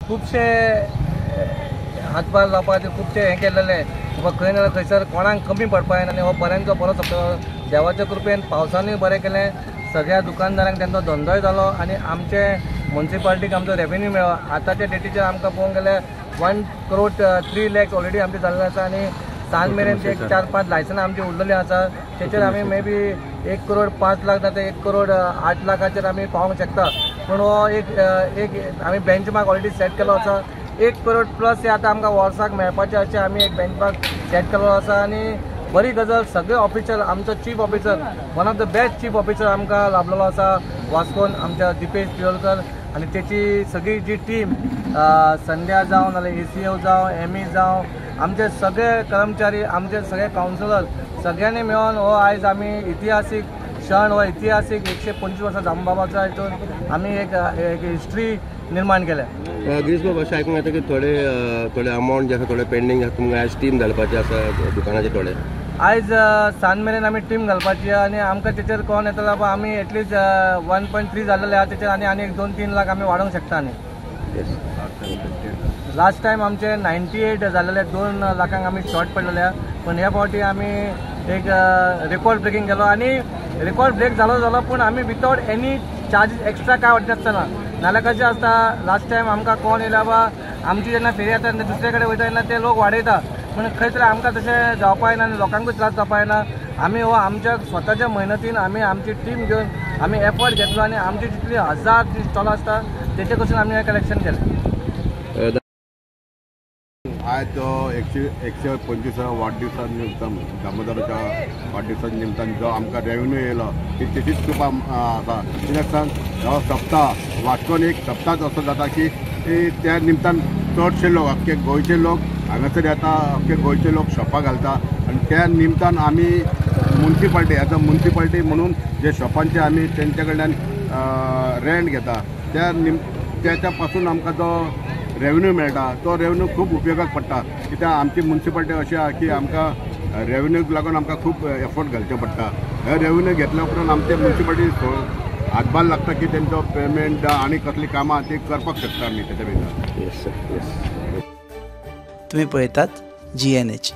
खुबशे हातभार लावपाचे खुबशे हें केलेले खंय ना खंयसर कोणाक कमी पडपा येना आनी हो बऱ्यांचो बरो सोंपलो देवाच्या कृपेन पावसानूय बरें केलें सगळ्या दुकानदारांक तेंचो धंदोय जालो आनी आमचे म्युनिसिपालिटीक आमचो रेवेन्यू मेळ्ळो आतांच्या डेटीचेर आमकां पळोवंक गेल्यार 1 करोड 3 lakhs ऑलरेडी आमचे जाल्ले आसा आनी सांज मेरेन एक 4-5 लायसनां आमची उरलेली आसा तेचेर आमी मे बी 1 करोड 5 लाख ना ते 1 करोड 8 लाखाचेर आमी पावोंक शकता पूण हो एक आमी बेंचमार्क ऑलरेडी सेट केलो आसा 1 करोड प्लस हे आतां आमकां वर्साक मेळपाचें अशें आमी एक बेंचमार्क सेट केलो आसा आनी बरी गजाल सगळे ऑफिसर आमचो chief officer one of the best chief officer आमकां लाभलेलो आसा वास्कोन आमच्या दिपेश पिळोलकर आनी तेची सगळी जी टीम संध्या जावं नाल्यार ACO जावं ME जावं आमचे सगळे कर्मचारी आमचे सगळे कावन्सिलर सगळ्यांनी मेळून हो आयज आमी इतिहासीक क्षण हो इतिहासीक 125 वर्सां जांबाबाच्या हितून आमी एक हिस्ट्री निर्माण केल्या. गिरीश बाबा अशें आयकूंक येता की थोडे अमावंट जे आसा थोडे पेंडींग आसा तुमकां आयज टीम घालपाचे आसा दुकानाचे थोडे आयज सांज मेरेन आमी टीम घालपाची आनी आमकां तेचेर कोण येता बाबा आमी एटलीस्ट 1.3 जाल्लेले आहा तेचेर आनी 2-3 लाख आमी वाडोवंक शकता न्ही. लास्ट टायम आमचे 98 जाल्लेले 2 लाखांक आमी शॉर्ट पडलेले पण ह्या फावटी आमी एक रेकॉर्ड ब्रेकिंग केलो आनी रेकॉर्ड ब्रेक जालो पूण आमी विथआउट एनी चार्जीस एक्स्ट्रा काय वाटत नासतना नाल्यार कशें आसता लास्ट टायम आमकां कोण येयला बा आमची जेन्ना फेरी येता तेन्ना दुसरे कडेन वयता तेन्ना ते लोक वाडयता पूण खंय तरी आमकां तशें जावपा येना आनी लोकांकूय त्रास जावपा येना आमी हो आमच्या स्वताच्या मेहनतीन आमी आमची टीम घेवन आमी एफर्ट घेतलो आनी आमची जितली 1000 जी स्टॉल आसता तेचे कडसून आमी हें कलेक्शन केलें. आज तो 125 वाडदिवसा निमतान दामोदराच्या वाडदिवसा निमतान जो आमकां रेवेन्यू येयलो ती तेचीच कृपा आसा कित्याक सांग हो सप्ताह वास्कोन एक सप्ताह असो जाता की त्या निमतान चडशे लोक अख्खे गोंयचे लोक हांगासर येता अख्खे गोंयचे लोक शॉपां घालता आनी त्या निमतान आमी म्युनिसिपालिटी एज अ म्युनिसिपालिटी म्हणून जे शॉपांचे आमी तेंच्या कडल्यान रेंट घेता त्याच्या पासून आमकां जो रेवेन्यू मेळटा तो रेवेन्यू खूब उपयोगाक पडटा कित्याक आमची म्युनिसिपालिटी अशी आहा की आमकां रेवेन्यूक लागून आमकां खूब एफर्ट घालचे पडटा हे रेवेन्यू घेतल्या उपरांत आमचे म्युनिसिपालिटी हातभार लागता की तेंचो पेमेंट आनी कसली कामां ती करपाक शकता आमी तेच्या भितर. तुम्ही पळयतात GNH.